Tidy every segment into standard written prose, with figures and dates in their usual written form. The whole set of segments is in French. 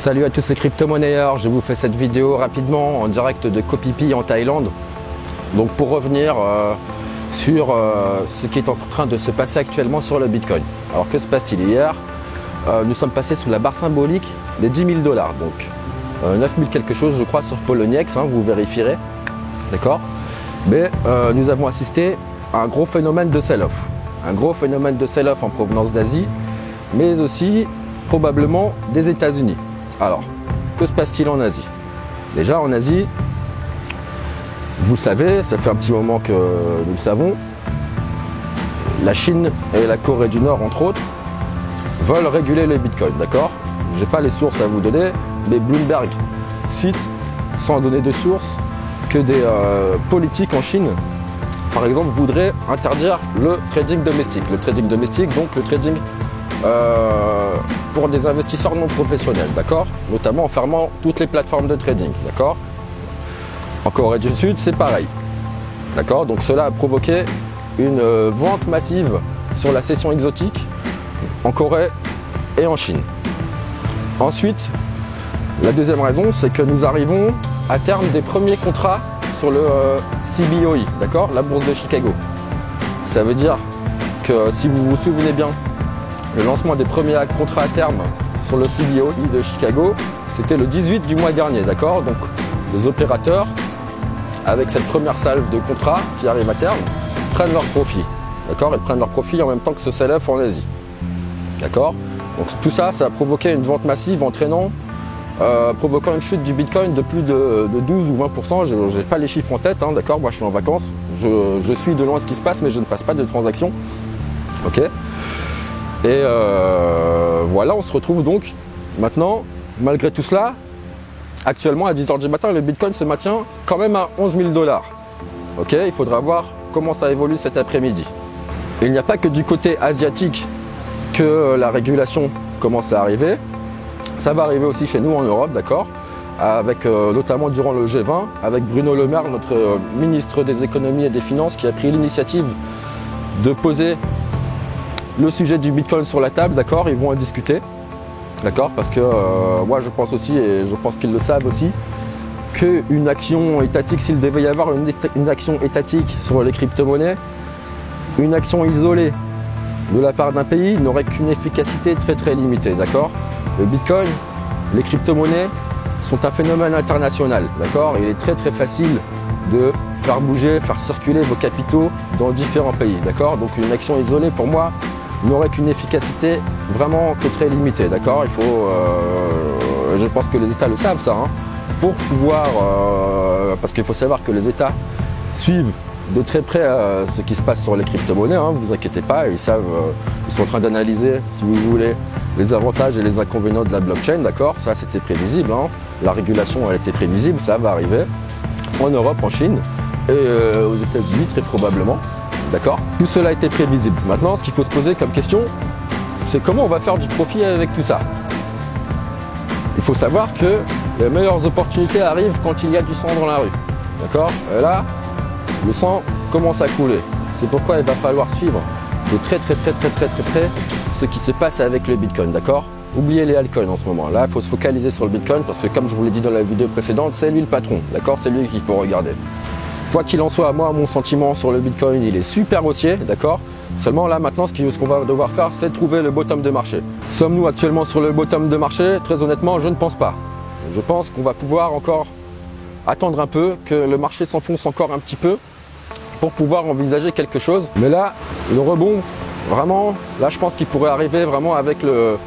Salut à tous les crypto-monnayeurs, je vous fais cette vidéo rapidement en direct de Koh Phi Phi en Thaïlande. Donc pour revenir sur ce qui est en train de se passer actuellement sur le Bitcoin. Alors que se passe-t-il? Hier, nous sommes passés sous la barre symbolique des 10 000 $, donc 9 000 quelque chose je crois sur Poloniex, vous vérifierez, d'accord. Mais nous avons assisté à un gros phénomène de sell-off. Un gros phénomène de sell-off en provenance d'Asie, mais aussi probablement des États-Unis. Alors, que se passe-t-il en Asie? Déjà en Asie, vous savez, ça fait un petit moment que nous le savons, la Chine et la Corée du Nord, entre autres, veulent réguler les bitcoins, d'accord? Je n'ai pas les sources à vous donner, mais Bloomberg cite, sans donner de sources, que des politiques en Chine, par exemple, voudraient interdire le trading domestique. Le trading domestique, donc le trading pour des investisseurs non professionnels, d'accord? Notamment en fermant toutes les plateformes de trading, d'accord? En Corée du Sud, c'est pareil, d'accord? Donc cela a provoqué une vente massive sur la session exotique en Corée et en Chine. Ensuite, la deuxième raison, c'est que nous arrivons à terme des premiers contrats sur le CBOE, d'accord? La bourse de Chicago. Ça veut dire que si vous vous souvenez bien, le lancement des premiers contrats à terme sur le CBOE de Chicago, c'était le 18 du mois dernier, d'accord? Donc les opérateurs, avec cette première salve de contrats qui arrive à terme, prennent leur profit, d'accord? Ils prennent leur profit en même temps que ce sell-off en Asie, d'accord? Donc tout ça, ça a provoqué une vente massive entraînant, provoquant une chute du Bitcoin de plus de 12 ou 20%, je n'ai pas les chiffres en tête, d'accord? Moi je suis en vacances, je suis de loin ce qui se passe, mais je ne passe pas de transactions, ok? Et voilà, on se retrouve donc maintenant, malgré tout cela, actuellement à 10 h du matin, le Bitcoin se maintient quand même à 11 000 $. Ok, il faudra voir comment ça évolue cet après-midi. Il n'y a pas que du côté asiatique que la régulation commence à arriver. Ça va arriver aussi chez nous en Europe, d'accord, avec notamment durant le G20, avec Bruno Le Maire, notre ministre des économies et des finances, qui a pris l'initiative de poser le sujet du Bitcoin sur la table, d'accord, ils vont en discuter, d'accord, parce que moi je pense aussi, et je pense qu'ils le savent aussi, qu'une action étatique, s'il devait y avoir une action étatique sur les crypto-monnaies, une action isolée de la part d'un pays n'aurait qu'une efficacité très très limitée, d'accord. Le Bitcoin, les crypto-monnaies sont un phénomène international, d'accord, il est très très facile de faire bouger, faire circuler vos capitaux dans différents pays, d'accord. Donc une action isolée pour moi n'aurait qu'une efficacité vraiment que très limitée, d'accord. Il faut, je pense que les États le savent ça, pour pouvoir, parce qu'il faut savoir que les États suivent de très près ce qui se passe sur les crypto-monnaies, vous inquiétez pas, ils savent, ils sont en train d'analyser, si vous voulez, les avantages et les inconvénients de la blockchain, d'accord. Ça c'était prévisible, la régulation elle était prévisible, ça va arriver en Europe, en Chine et aux États-Unis très probablement. D'accord? Tout cela était prévisible. Maintenant, ce qu'il faut se poser comme question, c'est comment on va faire du profit avec tout ça. Il faut savoir que les meilleures opportunités arrivent quand il y a du sang dans la rue. D'accord? Et là, le sang commence à couler. C'est pourquoi il va falloir suivre de très près ce qui se passe avec le Bitcoin. D'accord? Oubliez les altcoins en ce moment. Là, il faut se focaliser sur le Bitcoin parce que comme je vous l'ai dit dans la vidéo précédente, c'est lui le patron. D'accord? C'est lui qu'il faut regarder. Quoi qu'il en soit, moi, mon sentiment sur le Bitcoin, il est super haussier, d'accord? Seulement là, maintenant, ce qu'on va devoir faire, c'est trouver le bottom de marché. Sommes-nous actuellement sur le bottom de marché? Très honnêtement, je ne pense pas. Je pense qu'on va pouvoir encore attendre un peu, que le marché s'enfonce encore un petit peu pour pouvoir envisager quelque chose. Mais là, le rebond, vraiment, là, je pense qu'il pourrait arriver vraiment avec le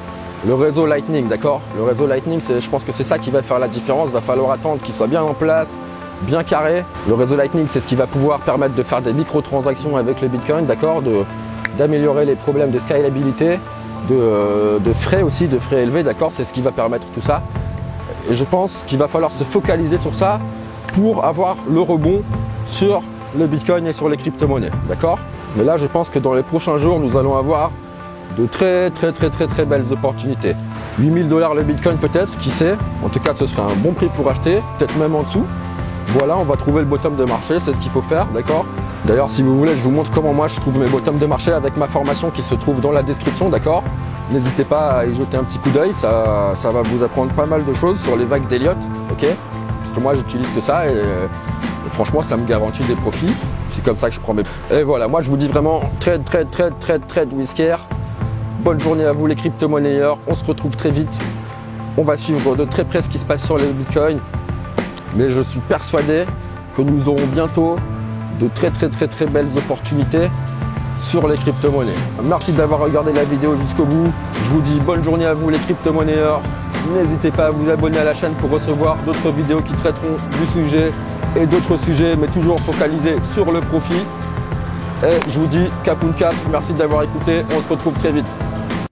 réseau Lightning, d'accord? Le réseau Lightning, je pense que c'est ça qui va faire la différence. Il va falloir attendre qu'il soit bien en place, bien carré. Le réseau Lightning, c'est ce qui va pouvoir permettre de faire des micro-transactions avec le Bitcoin, d'accord, d'améliorer les problèmes de scalabilité, de frais aussi, de frais élevés, d'accord, c'est ce qui va permettre tout ça. Et je pense qu'il va falloir se focaliser sur ça pour avoir le rebond sur le Bitcoin et sur les crypto-monnaies, d'accord. Mais là, je pense que dans les prochains jours, nous allons avoir de très belles opportunités. 8 000 $ le Bitcoin peut-être, qui sait. En tout cas, ce serait un bon prix pour acheter, peut-être même en dessous. Voilà, on va trouver le bottom de marché, c'est ce qu'il faut faire, d'accord. D'ailleurs, si vous voulez, je vous montre comment moi je trouve mes bottoms de marché avec ma formation qui se trouve dans la description, d'accord? N'hésitez pas à y jeter un petit coup d'œil, ça va vous apprendre pas mal de choses sur les vagues d'Elliott, ok? Parce que moi j'utilise que ça et franchement ça me garantit des profits. C'est comme ça que je prends mes... Et voilà, moi je vous dis vraiment trade with care. Bonne journée à vous les crypto-monnayeurs, on se retrouve très vite. On va suivre de très près ce qui se passe sur les bitcoins. Mais je suis persuadé que nous aurons bientôt de très belles opportunités sur les crypto-monnaies. Merci d'avoir regardé la vidéo jusqu'au bout. Je vous dis bonne journée à vous les crypto-monnayeurs. N'hésitez pas à vous abonner à la chaîne pour recevoir d'autres vidéos qui traiteront du sujet et d'autres sujets, mais toujours focalisés sur le profit. Et je vous dis cap ou cap, merci d'avoir écouté, on se retrouve très vite.